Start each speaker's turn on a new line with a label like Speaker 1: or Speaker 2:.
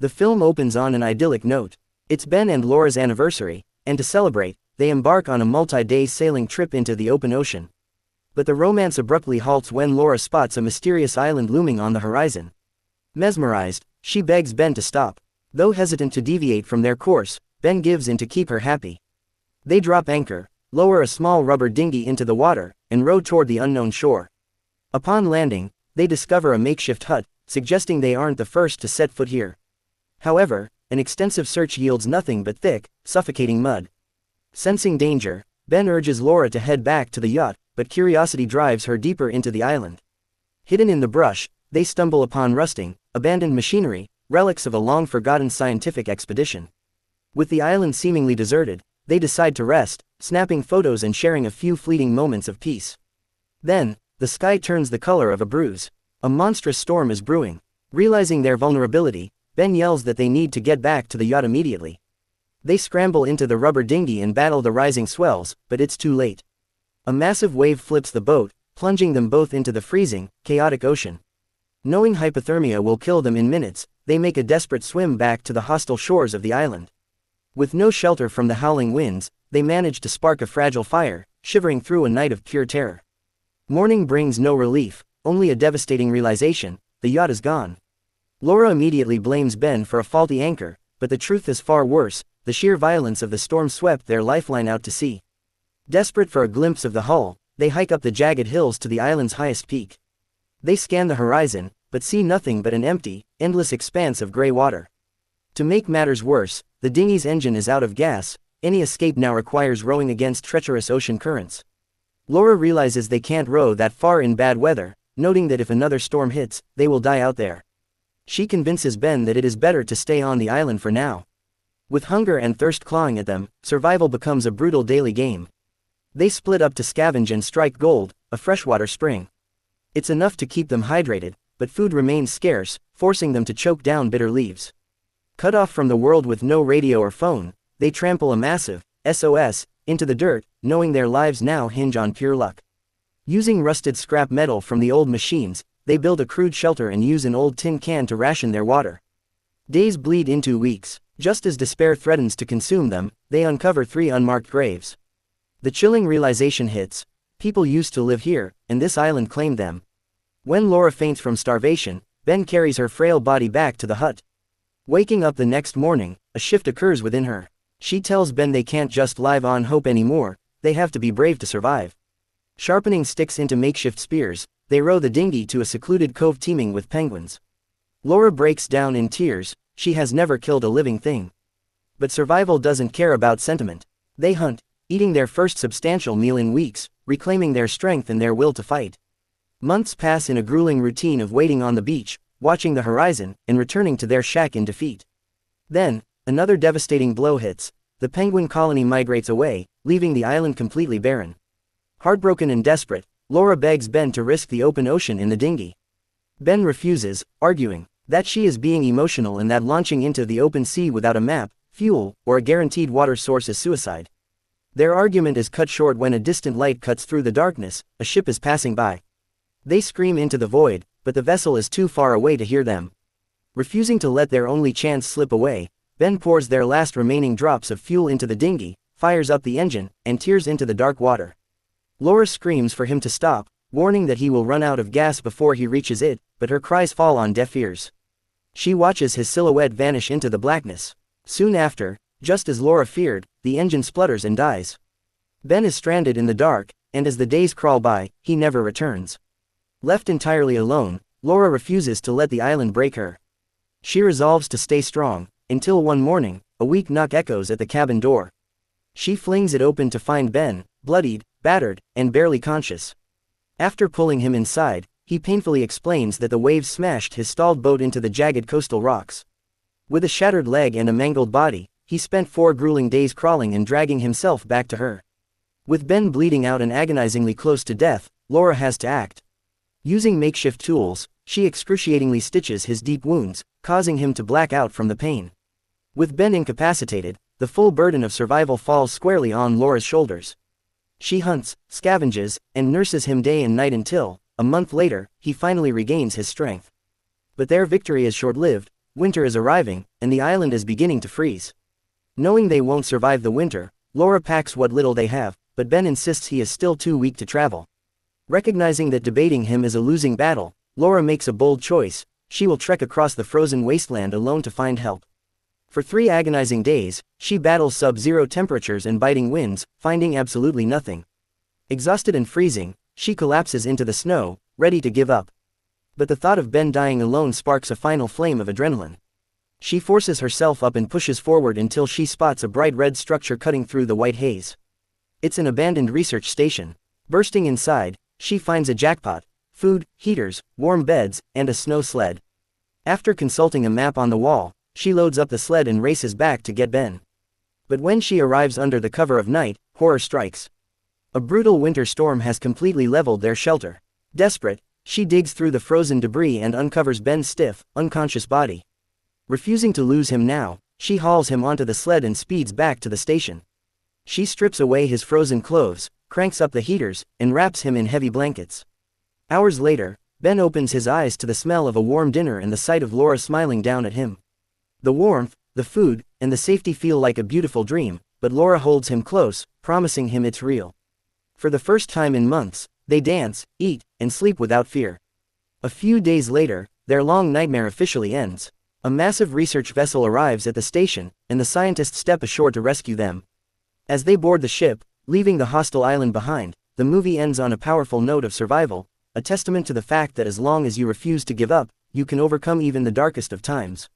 Speaker 1: The film opens on an idyllic note. It's Ben and Lora's anniversary, and to celebrate, they embark on a multi-day sailing trip into the open ocean. But the romance abruptly halts when Lora spots a mysterious island looming on the horizon. Mesmerized, she begs Ben to stop. Though hesitant to deviate from their course, Ben gives in to keep her happy. They drop anchor, lower a small rubber dinghy into the water, and row toward the unknown shore. Upon landing, they discover a makeshift hut, suggesting they aren't the first to set foot here. However, an extensive search yields nothing but thick, suffocating mud. Sensing danger, Ben urges Lora to head back to the yacht, but curiosity drives her deeper into the island. Hidden in the brush, they stumble upon rusting, abandoned machinery, relics of a long-forgotten scientific expedition. With the island seemingly deserted, they decide to rest, snapping photos and sharing a few fleeting moments of peace. Then, the sky turns the color of a bruise. A monstrous storm is brewing. Realizing their vulnerability, Ben yells that they need to get back to the yacht immediately. They scramble into the rubber dinghy and battle the rising swells, but it's too late. A massive wave flips the boat, plunging them both into the freezing, chaotic ocean. Knowing hypothermia will kill them in minutes, they make a desperate swim back to the hostile shores of the island. With no shelter from the howling winds, they manage to spark a fragile fire, shivering through a night of pure terror. Morning brings no relief, only a devastating realization: the yacht is gone. Lora immediately blames Ben for a faulty anchor, but the truth is far worse: the sheer violence of the storm swept their lifeline out to sea. Desperate for a glimpse of the hull, they hike up the jagged hills to the island's highest peak. They scan the horizon, but see nothing but an empty, endless expanse of gray water. To make matters worse, the dinghy's engine is out of gas. Any escape now requires rowing against treacherous ocean currents. Lora realizes they can't row that far in bad weather, noting that if another storm hits, they will die out there. She convinces Ben that it is better to stay on the island for now. With hunger and thirst clawing at them, survival becomes a brutal daily game. They split up to scavenge and strike gold, a freshwater spring. It's enough to keep them hydrated, but food remains scarce, forcing them to choke down bitter leaves. Cut off from the world with no radio or phone, they trample a massive SOS into the dirt, knowing their lives now hinge on pure luck. Using rusted scrap metal from the old machines, they build a crude shelter and use an old tin can to ration their water. Days bleed into weeks. Just as despair threatens to consume them, they uncover 3 unmarked graves. The chilling realization hits: people used to live here, and this island claimed them. When Lora faints from starvation, Ben carries her frail body back to the hut. Waking up the next morning, a shift occurs within her. She tells Ben they can't just live on hope anymore, they have to be brave to survive. Sharpening sticks into makeshift spears, they row the dinghy to a secluded cove teeming with penguins. Lora breaks down in tears. She has never killed a living thing. But survival doesn't care about sentiment. They hunt, eating their first substantial meal in weeks, reclaiming their strength and their will to fight. Months pass in a grueling routine of waiting on the beach, watching the horizon, and returning to their shack in defeat. Then, another devastating blow hits. The penguin colony migrates away, leaving the island completely barren. Heartbroken and desperate, Lora begs Ben to risk the open ocean in the dinghy. Ben refuses, arguing that she is being emotional and that launching into the open sea without a map, fuel, or a guaranteed water source is suicide. Their argument is cut short when a distant light cuts through the darkness. A ship is passing by. They scream into the void, but the vessel is too far away to hear them. Refusing to let their only chance slip away, Ben pours their last remaining drops of fuel into the dinghy, fires up the engine, and tears into the dark water. Lora screams for him to stop, warning that he will run out of gas before he reaches it, but her cries fall on deaf ears. She watches his silhouette vanish into the blackness. Soon after, just as Lora feared, the engine splutters and dies. Ben is stranded in the dark, and as the days crawl by, he never returns. Left entirely alone, Lora refuses to let the island break her. She resolves to stay strong, until one morning, a weak knock echoes at the cabin door. She flings it open to find Ben, bloodied, battered, and barely conscious. After pulling him inside, he painfully explains that the waves smashed his stalled boat into the jagged coastal rocks. With a shattered leg and a mangled body, he spent 4 grueling days crawling and dragging himself back to her. With Ben bleeding out and agonizingly close to death, Lora has to act. Using makeshift tools, she excruciatingly stitches his deep wounds, causing him to black out from the pain. With Ben incapacitated, the full burden of survival falls squarely on Lora's shoulders. She hunts, scavenges, and nurses him day and night until, a month later, he finally regains his strength. But their victory is short-lived. winter is arriving, and the island is beginning to freeze. Knowing they won't survive the winter, Lora packs what little they have, but Ben insists he is still too weak to travel. Recognizing that debating him is a losing battle, Lora makes a bold choice: she will trek across the frozen wasteland alone to find help. For 3 agonizing days, she battles sub-zero temperatures and biting winds, finding absolutely nothing. Exhausted and freezing, she collapses into the snow, ready to give up. But the thought of Ben dying alone sparks a final flame of adrenaline. She forces herself up and pushes forward until she spots a bright red structure cutting through the white haze. It's an abandoned research station. Bursting inside, she finds a jackpot: food, heaters, warm beds, and a snow sled. After consulting a map on the wall, she loads up the sled and races back to get Ben. But when she arrives under the cover of night, horror strikes. A brutal winter storm has completely leveled their shelter. Desperate, she digs through the frozen debris and uncovers Ben's stiff, unconscious body. Refusing to lose him now, she hauls him onto the sled and speeds back to the station. She strips away his frozen clothes, cranks up the heaters, and wraps him in heavy blankets. Hours later, Ben opens his eyes to the smell of a warm dinner and the sight of Lora smiling down at him. The warmth, the food, and the safety feel like a beautiful dream, but Lora holds him close, promising him it's real. For the first time in months, they dance, eat, and sleep without fear. A few days later, their long nightmare officially ends. A massive research vessel arrives at the station, and the scientists step ashore to rescue them. As they board the ship, leaving the hostile island behind, the movie ends on a powerful note of survival, a testament to the fact that as long as you refuse to give up, you can overcome even the darkest of times.